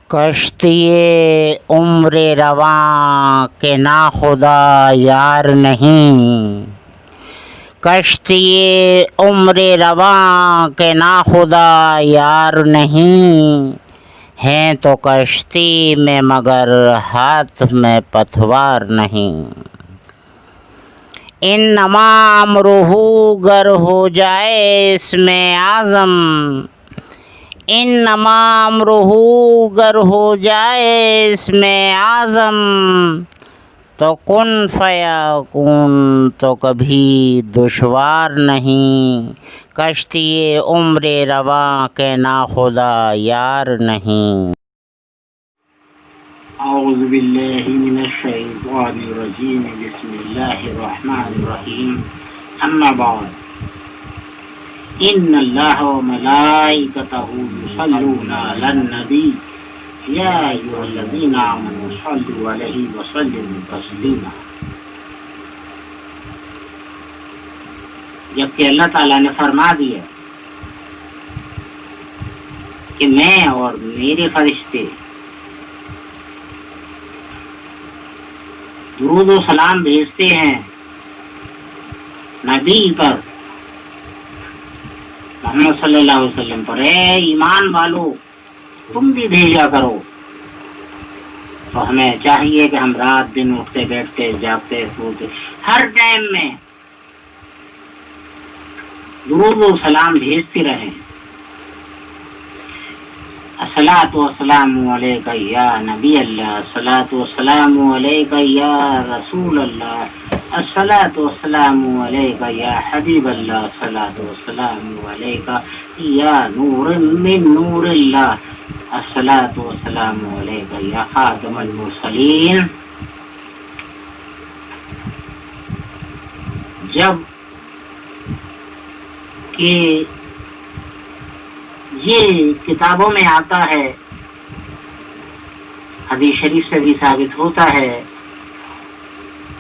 کشتی عمر رواں کے ناخدا یار نہیں، کشتی عمر رواں کے ناخدا یار نہیں، ہیں تو کشتی میں مگر ہاتھ میں پتوار نہیں۔ انما امرہ گر ہو جائے اس میں اعظم، انما امرہ گر ہو جائے اس میں اعظم، تو کن فیکون تو کبھی دشوار نہیں، کشتی عمر رواں کے ناخدا یار نہیں۔ اعوذ باللہ من الشیطان الرجیم، بسم اللہ الرحمن الرحیم، اما بعد، ان اللہ و ملائکتہ یصلون علی النبی یا ایھا الذین آمنوا صلوا علیہ وسلموا تسلیما۔ جبکہ اللہ تعالیٰ نے فرما دیا کہ میں اور میرے فرشتے درود و سلام بھیجتے ہیں نبی پر، محمد صلی اللہ علیہ وسلم پر، اے ایمان والو تم بھی بھیجا کرو۔ تو ہمیں چاہیے کہ ہم رات دن اٹھتے بیٹھتے جاگتے سوتے ہر ٹائم میں درود و سلام بھیجتے رہیں۔ الصلاۃ والسلام علیک یا نبی اللہ، الصلاۃ والسلام علیک یا رسول اللہ، الصلاۃ والسلام علیک یا حبیب اللہ، الصلاۃ والسلام علیک یا نور من نور اللہ، الصلاۃ والسلام علیک یا خاتم المرسلین۔ جب کہ یہ کتابوں میں آتا ہے، حدیث شریف سے بھی ثابت ہوتا ہے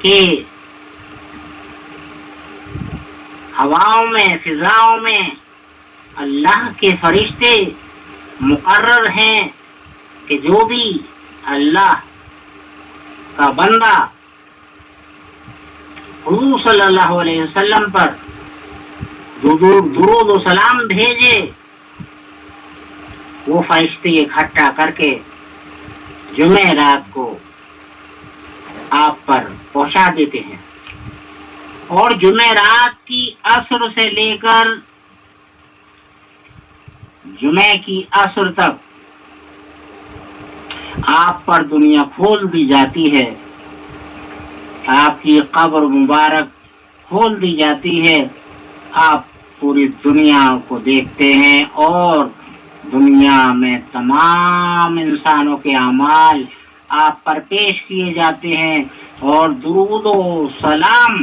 کہ ہواؤں میں، فضاؤں میں اللہ کے فرشتے مقرر ہیں کہ جو بھی اللہ کا بندہ حضور صلی اللہ علیہ وسلم پر درود و سلام بھیجے، وہ فرشتے اکٹھا کر کے جمعہ رات کو آپ پر پہنچا دیتے ہیں، اور جمعہ رات کی عصر سے لے کر جمعہ کی عصر تک آپ پر دنیا کھول دی جاتی ہے، آپ کی قبر مبارک کھول دی جاتی ہے، آپ پوری دنیا کو دیکھتے ہیں، اور دنیا میں تمام انسانوں کے اعمال آپ پر پیش کیے جاتے ہیں، اور درود و سلام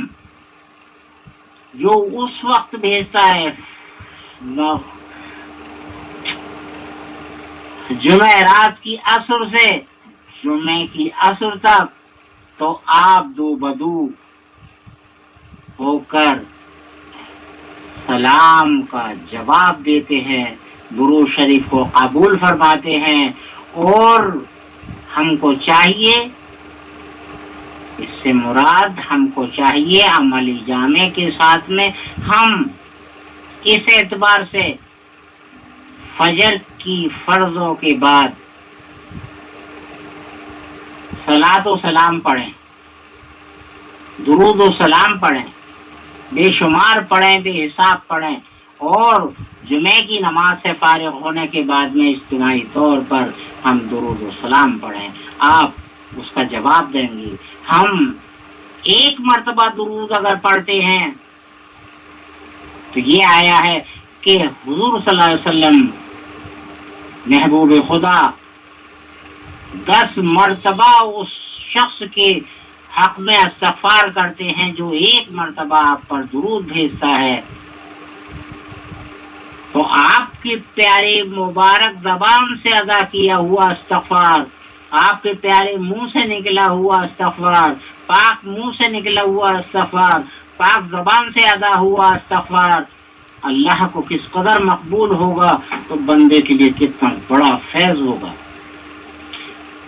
جو اس وقت بھیجتا ہے جمعہ رات کی عصر سے جمعہ کی عصر تک، تو آپ دو بدو ہو کر سلام کا جواب دیتے ہیں، درود شریف کو قبول فرماتے ہیں، اور ہم کو چاہیے، اس سے مراد ہم کو چاہیے عملی جامع کے ساتھ میں ہم اس اعتبار سے فجر کی فرضوں کے بعد صلاۃ و سلام پڑھیں، درود و سلام پڑھیں، بے شمار پڑھیں، بے حساب پڑھیں، اور جمعہ کی نماز سے فارغ ہونے کے بعد میں اجتماعی طور پر ہم درود و سلام پڑھیں، آپ اس کا جواب دیں گے۔ ہم ایک مرتبہ درود اگر پڑھتے ہیں تو یہ آیا ہے کہ حضور صلی اللہ علیہ وسلم محبوب خدا 10 مرتبہ اس شخص کے حق میں استغفار کرتے ہیں جو ایک مرتبہ آپ پر درود بھیجتا ہے۔ تو آپ کے پیارے مبارک زبان سے ادا کیا ہوا استغفار، آپ کے پیارے منہ سے نکلا ہوا استغفار، پاک منہ سے نکلا ہوا استغفار، پاک زبان سے ادا ہوا استغفار اللہ کو کس قدر مقبول ہوگا، تو بندے کے لیے کتنا بڑا فیض ہوگا۔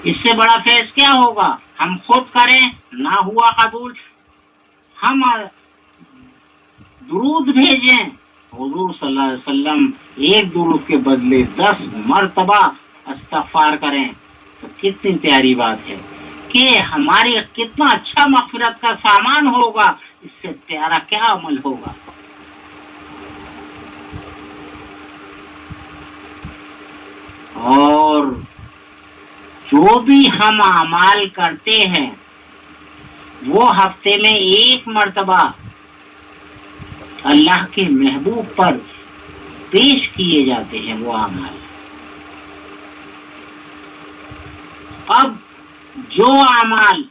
اس سے بڑا فیض کیا ہوگا؟ ہم خود کریں نہ ہوا قبول، ہم درود بھیجیں، حضور صلی اللہ علیہ وسلم ایک درود کے بدلے 10 مرتبہ استغفار کریں، تو کتنی پیاری بات ہے کہ ہماری کتنا اچھا مغفرت کا سامان ہوگا، اس سے پیارا کیا عمل ہوگا۔ اور جو بھی ہم اعمال کرتے ہیں وہ ہفتے میں 1 مرتبہ اللہ کے محبوب پر پیش کیے جاتے ہیں وہ اعمال۔ اب جو اعمال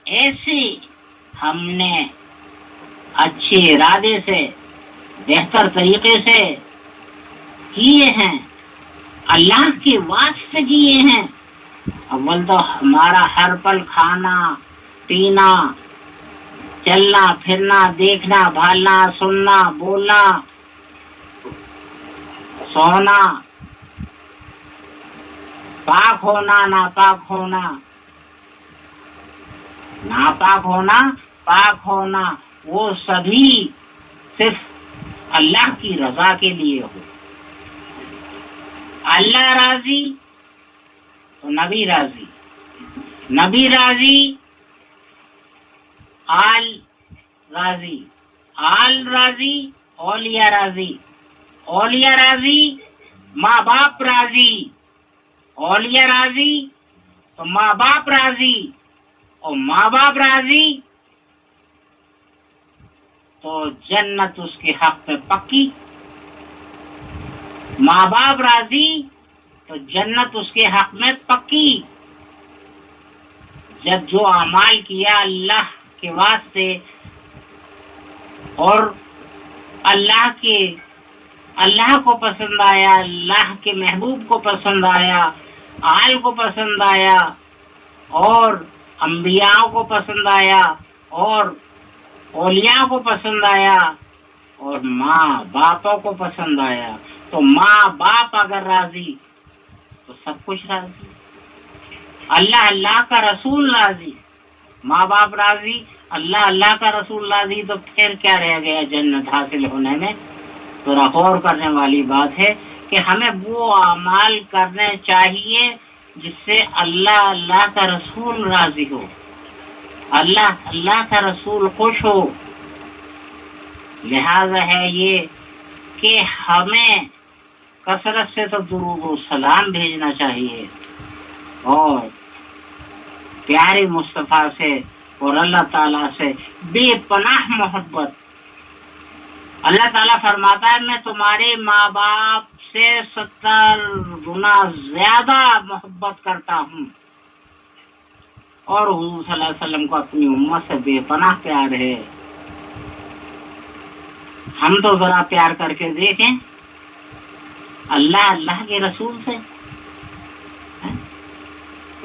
ایسے ہم نے اچھے ارادے سے بہتر طریقے سے کیے ہیں، اللہ کے واسطے کیے ہیں، اول تو ہمارا ہر پل کھانا پینا چلنا پھرنا دیکھنا بھالنا سننا بولنا سونا پاک ہونا ناپاک ہونا ناپاک ہونا پاک ہونا وہ سبھی صرف اللہ کی رضا کے لیے ہو۔ اللہ راضی تو نبی راضی، نبی راضی آل راضی، آل راضی اولیاء راضی، اولیاء راضی ماں باپ راضی، اولیاء راضی تو ماں باپ راضی، اور ماں باپ راضی تو جنت اس کے حق میں پکی، ماں باپ راضی تو جنت اس کے حق میں پکی۔ جب جو اعمال کیا اللہ کے واسطے اور اللہ کو پسند آیا، اللہ کے محبوب کو پسند آیا، آل کو پسند آیا، اور انبیاء کو پسند آیا، اور اولیاء کو پسند آیا، اور ماں باپوں کو پسند آیا، تو ماں باپ اگر راضی تو سب کچھ راضی، اللہ کا رسول راضی، ماں باپ راضی، اللہ کا رسول راضی، تو پھر کیا رہ گیا جنت حاصل ہونے میں؟ تو غور کرنے والی بات ہے کہ ہمیں وہ اعمال کرنے چاہیے جس سے اللہ کا رسول راضی ہو، اللہ کا رسول خوش ہو۔ لہذا ہے یہ کہ ہمیں کثرت سے تو درود و سلام بھیجنا چاہیے، اور پیارے مصطفیٰ سے اور اللہ تعالیٰ سے بے پناہ محبت۔ اللہ تعالیٰ فرماتا ہے میں تمہارے ماں باپ سے 70 گنا زیادہ محبت کرتا ہوں، اور حضور صلی اللہ علیہ وسلم کو اپنی امت سے بے پناہ پیار ہے۔ ہم تو ذرا پیار کر کے دیکھیں اللہ کے رسول سے،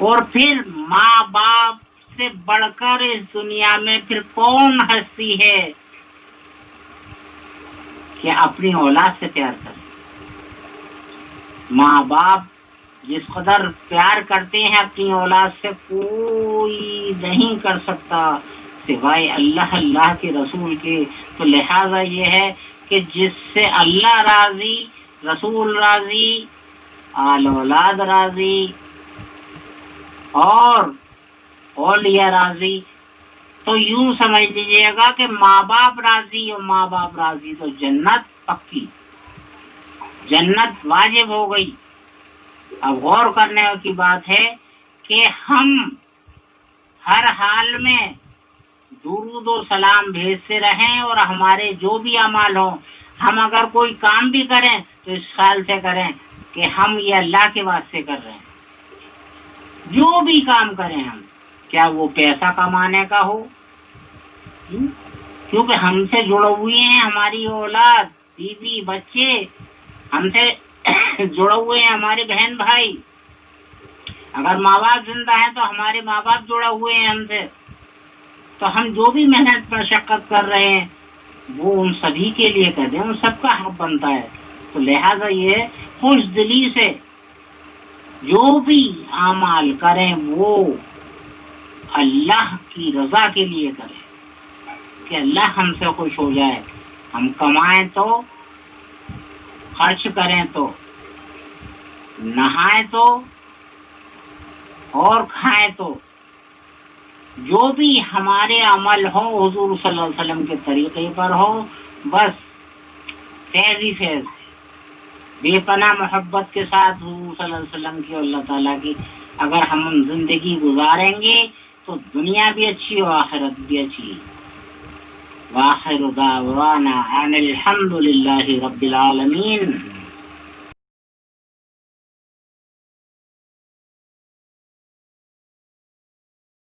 اور پھر ماں باپ سے بڑھ کر اس دنیا میں پھر کون ہستی ہے کہ اپنی اولاد سے پیار کرے؟ ماں باپ جس قدر پیار کرتے ہیں اپنی اولاد سے کوئی نہیں کر سکتا سوائے اللہ کے رسول کے۔ تو لہذا یہ ہے کہ جس سے اللہ راضی، رسول راضی، آل اولاد راضی اور اولیاء راضی، تو یوں سمجھ لیجیے گا کہ ماں باپ راضی اور ماں باپ راضی تو جنت پکی، جنت واجب ہو گئی۔ اب غور کرنے کی بات ہے کہ ہم ہر حال میں درود و سلام بھیجتے رہیں، اور ہمارے جو بھی اعمال ہوں، ہم اگر کوئی کام بھی کریں تو اس خیال سے کریں کہ ہم یہ اللہ کے واسطے کر رہے ہیں۔ جو بھی کام کریں ہم، کیا وہ پیسہ کمانے کا ہو، کیونکہ ہم سے جڑے ہوئے ہیں ہماری اولاد بیوی بچے، ہم سے جڑے ہوئے ہیں ہمارے بہن بھائی، اگر ماں باپ زندہ ہیں تو ہمارے ماں باپ جڑے ہوئے ہیں ہم سے، تو ہم جو بھی محنت مشقت کر رہے ہیں وہ ان سبھی کے لیے کر رہے ہیں، ان سب کا حق بنتا ہے۔ تو لہٰذا یہ خوش دلی سے جو بھی اعمال کریں وہ اللہ کی رضا کے لیے کریں کہ اللہ ہم سے خوش ہو جائے. ہم کمائیں تو، خرچ کریں تو، نہائیں تو، اور کھائیں تو، جو بھی ہمارے عمل ہو حضور صلی اللہ علیہ وسلم کے طریقے پر ہو، بس فیض ہی فیض ہے. بے پناہ محبت کے ساتھ حضور صلی اللہ علیہ وسلم کی اور اللہ تعالیٰ کی اگر ہم زندگی گزاریں گے تو دنیا بھی اچھی اور آخرت بھی اچھی. وآخر دعوانا ان الحمد للہ رب العالمین.